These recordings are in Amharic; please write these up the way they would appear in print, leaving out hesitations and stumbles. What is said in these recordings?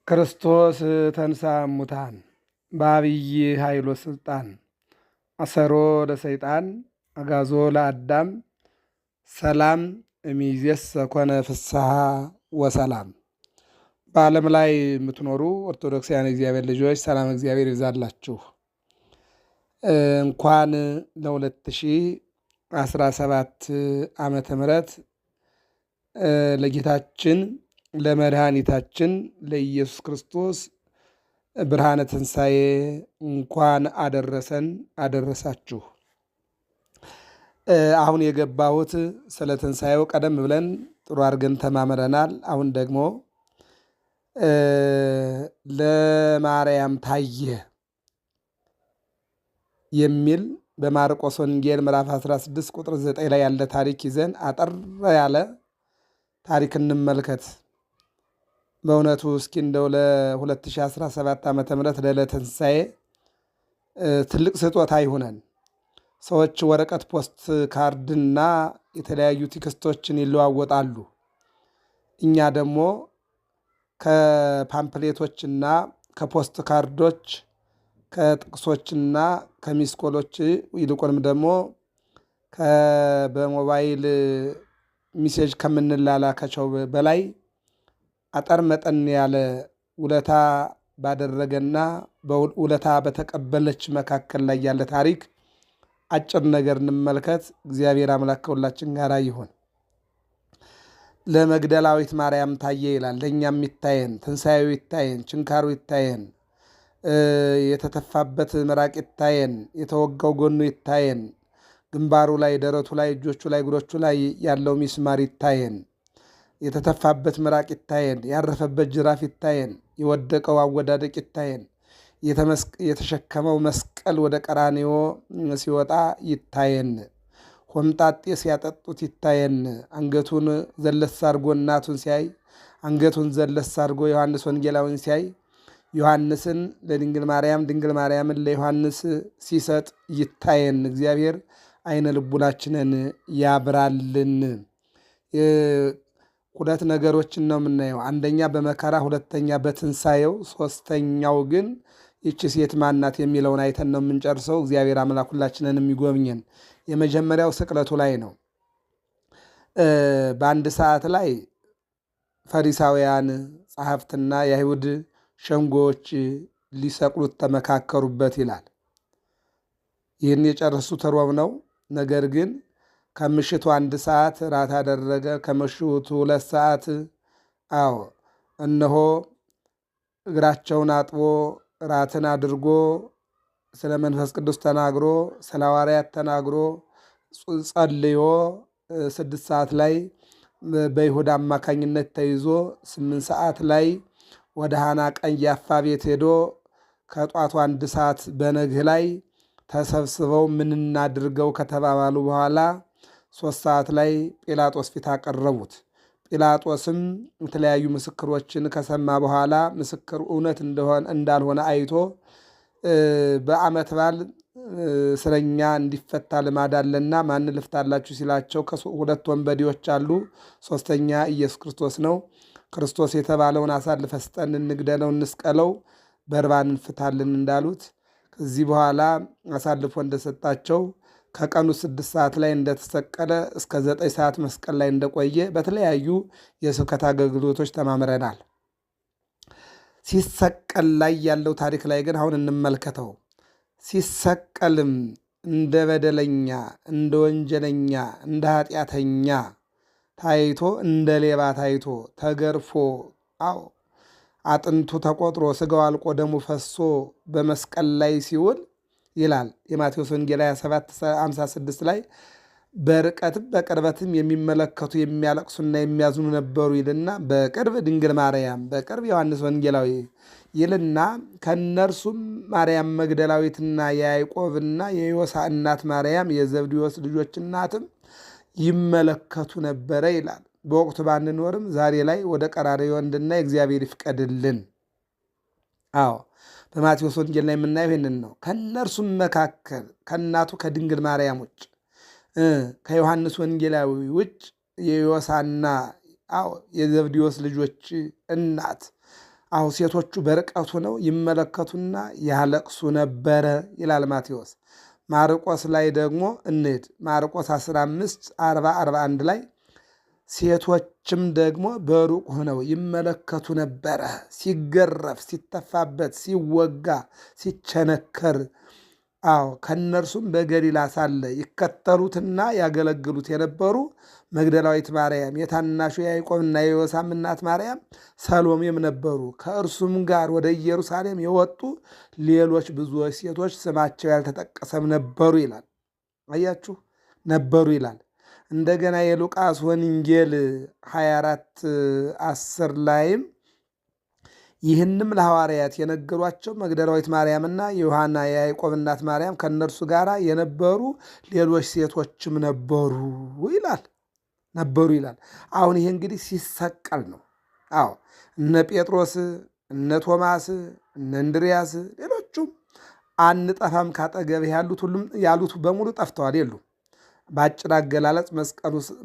ክርስቶስ ተንሥአ እሙታን በዐቢይ ኃይሎ ስልጣን አሰሮ ለሰይጣን አግዓዞ ለአዳም ሰላም እምይእዜሰ ኮነ ፍስሐ ወሰላም። በዓለም ላይ የምትኖሩ ኦርቶዶክሳውያን እግዚአብሔር ልጆች ሰላም እግዚአብሔር ይብዛላችሁ። እንኳን ለ2017 ዓመተ ምህረት ለጌታችን ለመድኃኒታችን ለኢየሱስ ክርስቶስ ብርሃነ ትንሣኤ እንኳን አደረሰን አደረሳችሁ። አሁን የገባሁት ስለ ትንሣኤው ቀደም ብለን ጥሩ አድርገን ተማምረናል። አሁን ደግሞ ለማርያም ታየ የሚል በማርቆስ ወንጌል ምዕራፍ 16 ቁጥር 9 ላይ ያለ ታሪክ ይዘን አጠር ያለ ታሪክ እንመልከት። በእውነቱ እስኪ እንደው ለ2017 ዓ ም ለዕለተ ትንሣኤ ትልቅ ስጦታ ይሁነን። ሰዎች ወረቀት ፖስት ካርድና የተለያዩ ቴክስቶችን ይለዋወጣሉ። እኛ ደግሞ ከፓምፕሌቶችና ከፖስት ካርዶች ከጥቅሶችና ከሚስኮሎች ይልቁንም ደግሞ በሞባይል ሚሴጅ ከምንላላካቸው በላይ አጠር መጠን ያለ ውለታ ባደረገና ውለታ በተቀበለች መካከል ላይ ያለ ታሪክ አጭር ነገር እንመልከት። እግዚአብሔር አምላክ ከሁላችን ጋር ይሁን። ለመግደላዊት ማርያም ታየ ይላል። ለእኛም ይታየን፣ ትንሣኤው ይታየን፣ ችንካሩ ይታየን፣ የተተፋበት ምራቅ ይታየን፣ የተወጋው ጎኑ ይታየን፣ ግንባሩ ላይ፣ ደረቱ ላይ፣ እጆቹ ላይ፣ እግሮቹ ላይ ያለው ሚስማር ይታየን፣ የተተፋበት ምራቅ ይታየን፣ ያረፈበት ጅራፍ ይታየን፣ የወደቀው አወዳደቅ ይታየን፣ የተሸከመው መስቀል ወደ ቀራንዮ ሲወጣ ይታየን፣ ሆምጣጤ ሲያጠጡት ይታየን፣ አንገቱን ዘለስ አድርጎ እናቱን ሲያይ፣ አንገቱን ዘለስ አድርጎ ዮሐንስ ወንጌላዊን ሲያይ፣ ዮሐንስን ለድንግል ማርያም፣ ድንግል ማርያምን ለዮሐንስ ሲሰጥ ይታየን። እግዚአብሔር አይነ ልቡናችንን ያብራልን። ሁለት ነገሮችን ነው የምናየው። አንደኛ በመከራ፣ ሁለተኛ በትንሣኤው፣ ሶስተኛው ግን ይቺ ሴት ማናት የሚለውን አይተን ነው የምንጨርሰው። እግዚአብሔር አምላክ ሁላችንን የሚጎብኘን። የመጀመሪያው ስቅለቱ ላይ ነው። በአንድ ሰዓት ላይ ፈሪሳውያን ጸሐፍትና የአይሁድ ሸንጎዎች ሊሰቅሉት ተመካከሩበት ይላል። ይህን የጨረሱት ሮብ ነው። ነገር ግን ከምሽቱ 1 ሰዓት ራት አደረገ። ከምሽቱ 2 ሰዓት እነሆ እግራቸውን አጥቦ ራትን አድርጎ ስለ መንፈስ ቅዱስ ተናግሮ ስለ ሐዋርያት ተናግሮ ጸልዮ 6 ሰዓት ላይ በይሁዳ አማካኝነት ተይዞ 8 ሰዓት ላይ ወደ ሐና ቀያፋ ቤት ሄዶ ከጧቱ 1 ሰዓት በነግህ ላይ ተሰብስበው ምን እናድርገው ከተባባሉ በኋላ 3 ሰዓት ላይ ጲላጦስ ፊት አቀረቡት። ጲላጦስም የተለያዩ ምስክሮችን ከሰማ በኋላ ምስክር እውነት እንዳልሆነ አይቶ በዓመት በዓል እስረኛ እንዲፈታ ልማድ አለና ማን ልፍታላችሁ ሲላቸው ከሁለት ወንበዴዎች አሉ፣ ሶስተኛ ኢየሱስ ክርስቶስ ነው። ክርስቶስ የተባለውን አሳልፈህ ስጠን፣ እንግደለው፣ እንስቀለው፣ በርባን እንፍታልን እንዳሉት ከዚህ በኋላ አሳልፎ እንደሰጣቸው ከቀኑ 6 ሰዓት ላይ እንደተሰቀለ እስከ 9 ሰዓት መስቀል ላይ እንደቆየ በተለያዩ የስብከት አገልግሎቶች ተማምረናል። ሲሰቀል ላይ ያለው ታሪክ ላይ ግን አሁን እንመልከተው። ሲሰቀልም እንደ በደለኛ፣ እንደ ወንጀለኛ፣ እንደ ኃጢአተኛ ታይቶ እንደ ሌባ ታይቶ ተገርፎ አጥንቱ ተቆጥሮ ስጋው አልቆ ደሙ ፈሶ በመስቀል ላይ ሲውል ይላል የማቴዎስ ወንጌል 27:56 ላይ በርቀትም በቅርበትም የሚመለከቱ የሚያለቅሱና የሚያዝኑ ነበሩ ይልና በቅርብ ድንግል ማርያም በቅርብ ዮሐንስ ወንጌላዊ ይልና ከነርሱም ማርያም መግደላዊትና የያዕቆብና የዮሳ እናት ማርያም የዘብዴዎስ ልጆች እናትም ይመለከቱ ነበረ ይላል። በወቅቱ ባንኖርም ዛሬ ላይ ወደ ቀራንዮ እንድናይ እግዚአብሔር ይፍቀድልን። በማቴዎስ ወንጌል ላይ የምናየው ይህንን ነው። ከእነርሱም መካከል ከእናቱ ከድንግል ማርያም ውጭ ከዮሐንስ ወንጌላዊ ውጭ የዮሳና የዘብዴዎስ ልጆች እናት አሁ ሴቶቹ በርቀቱ ነው ይመለከቱና ያለቅሱ ነበረ ይላል ማቴዎስ። ማርቆስ ላይ ደግሞ እንሂድ። ማርቆስ 15 40 41 ላይ ሴቶችም ደግሞ በሩቅ ሆነው ይመለከቱ ነበረ፣ ሲገረፍ፣ ሲተፋበት፣ ሲወጋ፣ ሲቸነከር። አዎ ከእነርሱም በገሊላ ሳለ ይከተሉትና ያገለግሉት የነበሩ መግደላዊት ማርያም፣ የታናሹ ያዕቆብና የዮሳም እናት ማርያም፣ ሰሎሜም ነበሩ። ከእርሱም ጋር ወደ ኢየሩሳሌም የወጡ ሌሎች ብዙዎች ሴቶች ስማቸው ያልተጠቀሰም ነበሩ ይላል። አያችሁ ነበሩ ይላል። እንደገና የሉቃስ ወንጌል 24 10 ላይም ይህንም ለሐዋርያት የነገሯቸው መግደላዊት ማርያምና የዮሐና የያዕቆብ እናት ማርያም ከእነርሱ ጋር የነበሩ ሌሎች ሴቶችም ነበሩ ይላል። አሁን ይሄ እንግዲህ ሲሰቀል ነው። አዎ እነ ጴጥሮስ፣ እነ ቶማስ፣ እነ እንድርያስ ሌሎቹም አንጠፋም ካጠገብህ ያሉት በሙሉ ጠፍተዋል የሉም። በአጭር አገላለጽ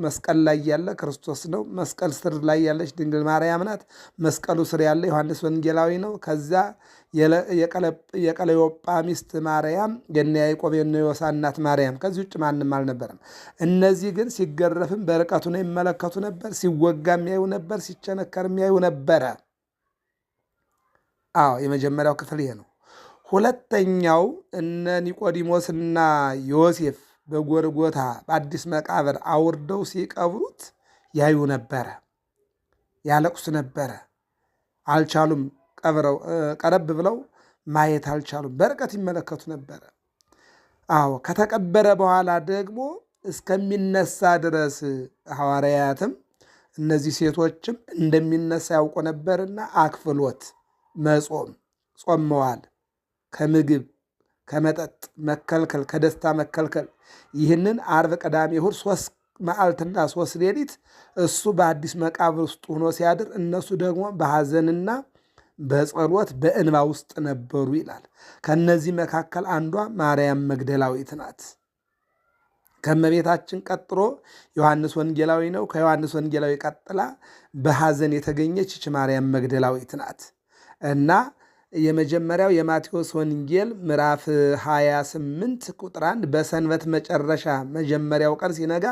መስቀል ላይ ያለ ክርስቶስ ነው። መስቀል ስር ላይ ያለች ድንግል ማርያም ናት። መስቀሉ ስር ያለ ዮሐንስ ወንጌላዊ ነው። ከዛ የቀለዮጳ ሚስት ማርያም፣ የነ ያዕቆብ የነ ዮሳ እናት ማርያም፣ ከዚህ ውጭ ማንም አልነበረም። እነዚህ ግን ሲገረፍም በርቀቱ ነው ይመለከቱ ነበር፣ ሲወጋ የሚያዩ ነበር፣ ሲቸነከር የሚያዩ ነበረ። አዎ የመጀመሪያው ክፍል ይሄ ነው። ሁለተኛው እነ ኒቆዲሞስና ዮሴፍ በጎልጎታ በአዲስ መቃብር አውርደው ሲቀብሩት ያዩ ነበረ፣ ያለቅሱ ነበረ። አልቻሉም። ቀረብ ብለው ማየት አልቻሉም። በርቀት ይመለከቱ ነበረ። አዎ ከተቀበረ በኋላ ደግሞ እስከሚነሳ ድረስ ሐዋርያትም እነዚህ ሴቶችም እንደሚነሳ ያውቁ ነበርና አክፍሎት መጾም ጾመዋል። ከምግብ ከመጠጥ መከልከል፣ ከደስታ መከልከል። ይህንን ዓርብ፣ ቅዳሜ፣ እሑድ 3 መዓልትና 3 ሌሊት እሱ በአዲስ መቃብር ውስጥ ሆኖ ሲያድር እነሱ ደግሞ በሐዘንና በጸሎት በእንባ ውስጥ ነበሩ ይላል። ከነዚህ መካከል አንዷ ማርያም መግደላዊት ናት። ከእመቤታችን ቀጥሎ ዮሐንስ ወንጌላዊ ነው። ከዮሐንስ ወንጌላዊ ቀጥላ በሐዘን የተገኘች ይች ማርያም መግደላዊት ናት እና የመጀመሪያው የማቴዎስ ወንጌል ምዕራፍ 28 ቁጥር 1 በሰንበት መጨረሻ መጀመሪያው ቀን ሲነጋ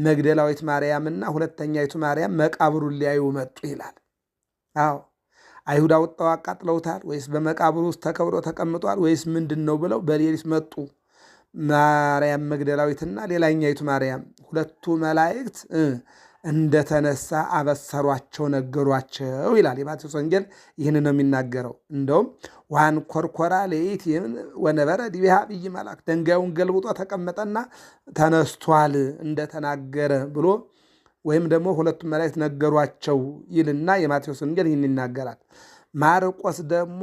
መግደላዊት ማርያምና ሁለተኛይቱ ማርያም መቃብሩን ሊያዩ መጡ ይላል። አዎ አይሁድ አውጥተው አቃጥለውታል ወይስ በመቃብሩ ውስጥ ተከብሮ ተቀምጧል ወይስ ምንድን ነው ብለው በሌሊት መጡ። ማርያም መግደላዊትና ሌላኛይቱ ማርያም ሁለቱ መላእክት እንደተነሳ አበሰሯቸው፣ ነገሯቸው ይላል የማቴዎስ ወንጌል። ይህን ነው የሚናገረው። እንደውም ዋን ኮርኮራ ለይት ወነበረ ዲቢሃ ብይ መልአክ፣ ድንጋዩን ገልብጦ ተቀመጠና ተነስቷል እንደተናገረ ብሎ ወይም ደግሞ ሁለቱም መላእክት ነገሯቸው ይልና የማቴዎስ ወንጌል ይህን ይናገራል። ማርቆስ ደግሞ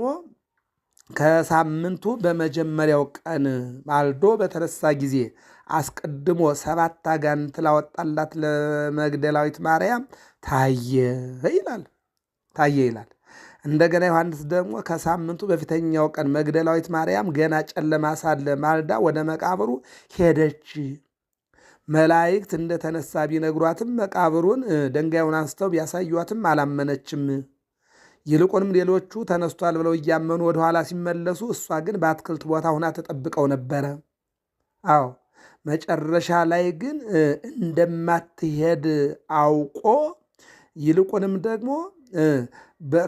ከሳምንቱ በመጀመሪያው ቀን ማልዶ በተነሳ ጊዜ አስቀድሞ 7 አጋንንት ላወጣላት ለመግደላዊት ማርያም ታየ ይላል። እንደገና ዮሐንስ ደግሞ ከሳምንቱ በፊተኛው ቀን መግደላዊት ማርያም ገና ጨለማ ሳለ ማልዳ ወደ መቃብሩ ሄደች። መላእክት እንደተነሳ ቢነግሯትም መቃብሩን ድንጋዩን አንስተው ቢያሳዩአትም አላመነችም። ይልቁንም ሌሎቹ ተነስቷል ብለው እያመኑ ወደኋላ ሲመለሱ እሷ ግን በአትክልት ቦታ ሁና ተጠብቀው ነበረ። አዎ መጨረሻ ላይ ግን እንደማትሄድ አውቆ ይልቁንም ደግሞ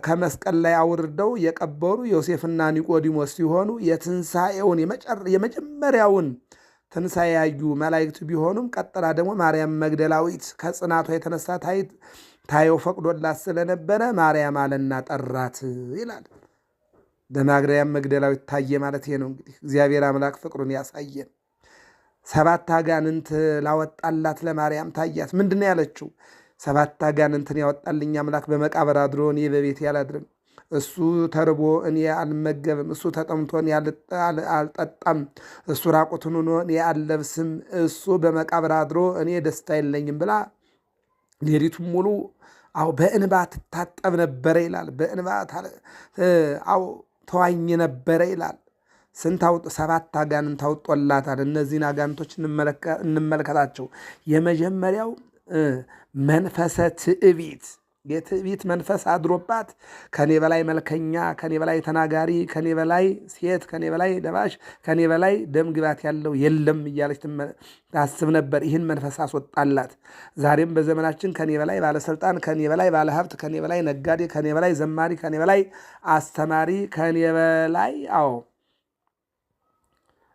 ከመስቀል ላይ አውርደው የቀበሩ ዮሴፍና ኒቆዲሞስ ሲሆኑ የትንሣኤውን የመጀመሪያውን ትንሣኤ ያዩ መላእክት ቢሆኑም ቀጥላ ደግሞ ማርያም መግደላዊት ከጽናቷ የተነሳ ታየው ፈቅዶላት ስለነበረ ማርያም አለና ጠራት ይላል። በማርያም መግደላዊት ታየ ማለት ይሄ ነው። እንግዲህ እግዚአብሔር አምላክ ፍቅሩን ያሳየን። 7 አጋንንት ላወጣላት ለማርያም ታያት። ምንድን ነው ያለችው? 7 አጋንንትን ያወጣልኝ አምላክ በመቃብር አድሮ እኔ በቤቴ አላድርም። እሱ ተርቦ እኔ አልመገብም። እሱ ተጠምቶ እኔ አልጠጣም። እሱ ራቁቱን ሆኖ እኔ አልለብስም። እሱ በመቃብር አድሮ እኔ ደስታ የለኝም ብላ ሌሊቱን ሙሉ በእንባ ትታጠብ ነበረ ይላል። በእንባ ተዋኝ ነበረ ይላል። 7 አጋንንት አውጦላታል። እነዚህን አጋንንቶች እንመልከታቸው። የመጀመሪያው መንፈሰ ትዕቢት የትዕቢት መንፈስ አድሮባት ከኔ በላይ መልከኛ፣ ከኔ በላይ ተናጋሪ፣ ከኔ በላይ ሴት፣ ከኔ በላይ ለባሽ፣ ከኔ በላይ ደም ግባት ያለው የለም እያለች ታስብ ነበር። ይህን መንፈስ አስወጣላት። ዛሬም በዘመናችን ከኔ በላይ ባለስልጣን፣ ከኔ በላይ ባለሀብት፣ ከኔ በላይ ነጋዴ፣ ከኔ በላይ ዘማሪ፣ ከኔ በላይ አስተማሪ፣ ከኔ በላይ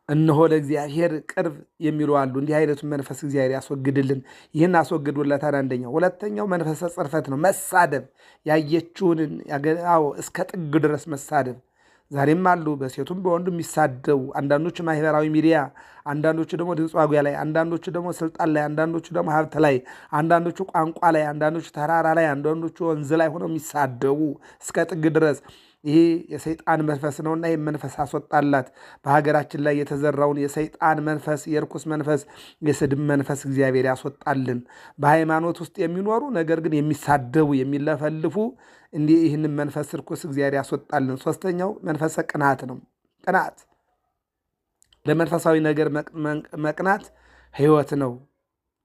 እነሆ ለእግዚአብሔር ቅርብ የሚሉ አሉ። እንዲህ አይነቱን መንፈስ እግዚአብሔር ያስወግድልን። ይህን አስወግዶለታል። አንደኛው። ሁለተኛው መንፈሰ ጽርፈት ነው። መሳደብ፣ ያየችውን እስከ ጥግ ድረስ መሳደብ። ዛሬም አሉ በሴቱም በወንዱ የሚሳደቡ አንዳንዶቹ ማህበራዊ ሚዲያ፣ አንዳንዶቹ ደግሞ ድምፅ ዋጉያ ላይ፣ አንዳንዶቹ ደግሞ ስልጣን ላይ፣ አንዳንዶቹ ደግሞ ሀብት ላይ፣ አንዳንዶቹ ቋንቋ ላይ፣ አንዳንዶቹ ተራራ ላይ፣ አንዳንዶቹ ወንዝ ላይ ሆነው የሚሳደቡ እስከ ጥግ ድረስ ይሄ የሰይጣን መንፈስ ነውና ይህ መንፈስ አስወጣላት። በሀገራችን ላይ የተዘራውን የሰይጣን መንፈስ፣ የርኩስ መንፈስ፣ የስድብ መንፈስ እግዚአብሔር ያስወጣልን። በሃይማኖት ውስጥ የሚኖሩ ነገር ግን የሚሳደቡ የሚለፈልፉ እንዲህ ይህንን መንፈስ ርኩስ እግዚአብሔር ያስወጣልን። ሶስተኛው መንፈሰ ቅናት ነው። ቅናት ለመንፈሳዊ ነገር መቅናት ሕይወት ነው፣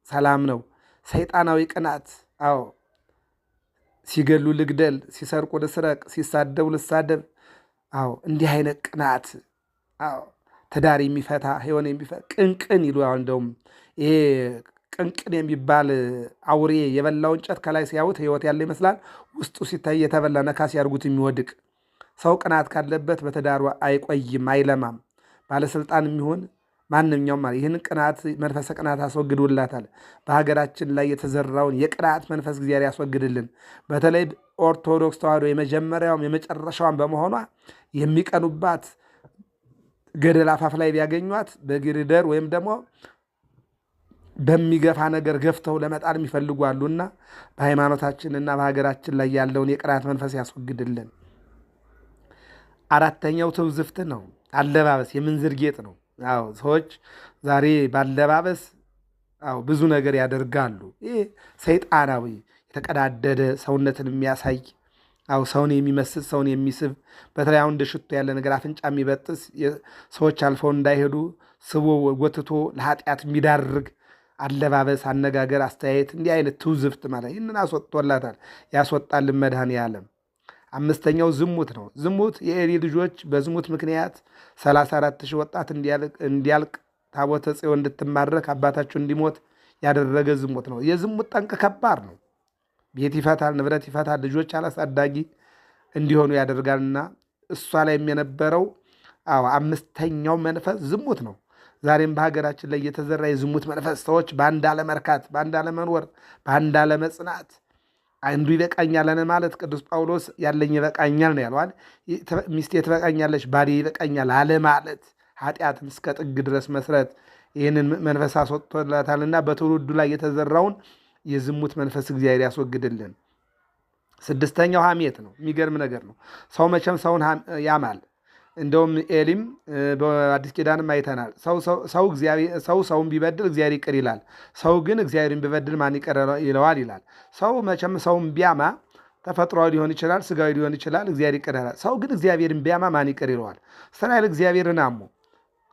ሰላም ነው። ሰይጣናዊ ቅናት ሲገሉ ልግደል፣ ሲሰርቁ ልስረቅ፣ ሲሳደቡ ልሳደብ። እንዲህ አይነት ቅናት ትዳር የሚፈታ ሕይወን የሚፈታ ቅንቅን ይሉ። እንደውም ይሄ ቅንቅን የሚባል አውሬ የበላው እንጨት ከላይ ሲያዩት ሕይወት ያለ ይመስላል፣ ውስጡ ሲታይ የተበላ ነካ ሲያርጉት የሚወድቅ ሰው ቅናት ካለበት በትዳሩ አይቆይም፣ አይለማም። ባለስልጣን የሚሆን ማንኛውም ማለት ይህን ቅናት መንፈሰ ቅናት አስወግዶላታል። በሀገራችን ላይ የተዘራውን የቅናት መንፈስ እግዚአብሔር ያስወግድልን። በተለይ ኦርቶዶክስ ተዋሕዶ የመጀመሪያውም የመጨረሻዋን በመሆኗ የሚቀኑባት ገደል አፋፍ ላይ ቢያገኟት በግርደር ወይም ደግሞ በሚገፋ ነገር ገፍተው ለመጣል የሚፈልጉ አሉና በሃይማኖታችንና በሀገራችን ላይ ያለውን የቅናት መንፈስ ያስወግድልን። አራተኛው ትውዝፍት ነው። አለባበስ የምንዝር ጌጥ ነው። ሰዎች ዛሬ ባለባበስ ብዙ ነገር ያደርጋሉ። ይህ ሰይጣናዊ የተቀዳደደ ሰውነትን የሚያሳይ ሰውን የሚመስል ሰውን የሚስብ በተለይ አሁን እንደ ሽቶ ያለ ነገር አፍንጫ የሚበጥስ ሰዎች አልፈው እንዳይሄዱ ስቦ ጎትቶ ለኃጢአት የሚዳርግ አለባበስ፣ አነጋገር፣ አስተያየት እንዲህ አይነት ትውዝፍት ማለት ይህንን አስወጥቶላታል። ያስወጣልን መድኃኔዓለም። አምስተኛው ዝሙት ነው። ዝሙት የኤሊ ልጆች በዝሙት ምክንያት 34,000 ወጣት እንዲያልቅ ታቦተ ጽዮን እንድትማረክ አባታቸው እንዲሞት ያደረገ ዝሙት ነው። የዝሙት ጠንቅ ከባድ ነው። ቤት ይፈታል፣ ንብረት ይፈታል፣ ልጆች አላሳዳጊ እንዲሆኑ ያደርጋልና እሷ ላይ የነበረው አምስተኛው መንፈስ ዝሙት ነው። ዛሬም በሀገራችን ላይ የተዘራ የዝሙት መንፈስ ሰዎች በአንድ አለመርካት፣ በአንድ አለመኖር፣ በአንድ አለመጽናት አንዱ ይበቃኛል ማለት ቅዱስ ጳውሎስ ያለኝ ይበቃኛል ነው ያለዋል። ሚስቴ ትበቃኛለች፣ ባሌ ይበቃኛል አለ ማለት ኃጢአትን እስከ ጥግ ድረስ መስረት ይህንን መንፈስ አስወጥቶላታልና በትውልዱ ላይ የተዘራውን የዝሙት መንፈስ እግዚአብሔር ያስወግድልን። ስድስተኛው ሐሜት ነው። የሚገርም ነገር ነው። ሰው መቼም ሰውን ያማል። እንደውም ኤሊም በአዲስ ኪዳንም አይተናል። ሰው ሰውን ቢበድል እግዚአብሔር ይቅር ይላል። ሰው ግን እግዚአብሔርን ቢበድል ማን ይቅር ይለዋል ይላል። ሰው መቼም ሰውን ቢያማ ተፈጥሯዊ ሊሆን ይችላል፣ ስጋዊ ሊሆን ይችላል፣ እግዚአብሔር ይቅር ይላል። ሰው ግን እግዚአብሔርን ቢያማ ማን ይቅር ይለዋል? እስራኤል እግዚአብሔርን አሙ።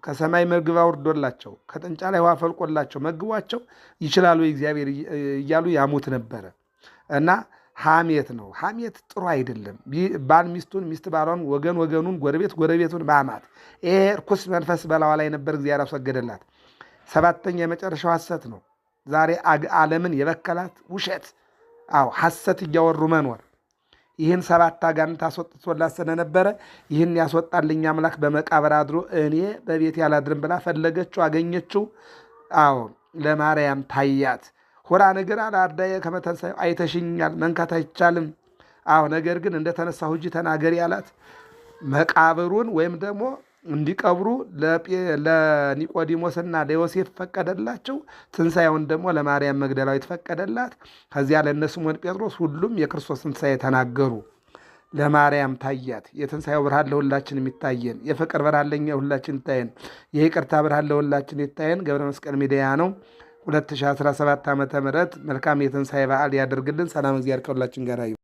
ከሰማይ ምግብ አውርዶላቸው ከጥንጫ ላይ ውሃ ፈልቆላቸው መግቧቸው ይችላሉ እግዚአብሔር እያሉ ያሙት ነበረ እና ሐሜት ነው። ሐሜት ጥሩ አይደለም። ባል ሚስቱን፣ ሚስት ባሏን፣ ወገን ወገኑን፣ ጎረቤት ጎረቤቱን ማማት ይሄ ርኩስ መንፈስ በላዋ ላይ ነበር፣ እግዚአብሔር አስወገደላት። ሰባተኛ የመጨረሻው ሐሰት ነው። ዛሬ ዓለምን የበከላት ውሸት፣ ሐሰት እያወሩ መኖር። ይህን 7 አጋንንት አስወጥቶላት ስለነበረ ይህን ያስወጣልኝ አምላክ በመቃብር አድሮ እኔ በቤት ያላድርም ብላ ፈለገችው፣ አገኘችው። ለማርያም ታያት። ሆራ ነገር አላርዳየ ከመተንሳዩ አይተሽኛል፣ መንካት አይቻልም። ነገር ግን እንደተነሳሁ ሂጂ ተናገሪ አላት። መቃብሩን ወይም ደግሞ እንዲቀብሩ ለኒቆዲሞስና ለዮሴፍ ፈቀደላቸው። ትንሣኤውን ደግሞ ለማርያም መግደላዊት ፈቀደላት። ከዚያ ለእነ ስምዖን ጴጥሮስ ሁሉም የክርስቶስ ትንሣኤ ተናገሩ። ለማርያም ታያት። የትንሣኤው ብርሃን ለሁላችን የሚታየን፣ የፍቅር ብርሃን ለኛ ሁላችን ይታየን፣ የይቅርታ ብርሃን ለሁላችን ይታየን። ገብረ መስቀል ሚዲያ ነው። 2017 ዓ.ም መልካም የትንሣኤ በዓል ያደርግልን። ሰላም እግዚአብሔር ከሁላችን ጋር ይሁን።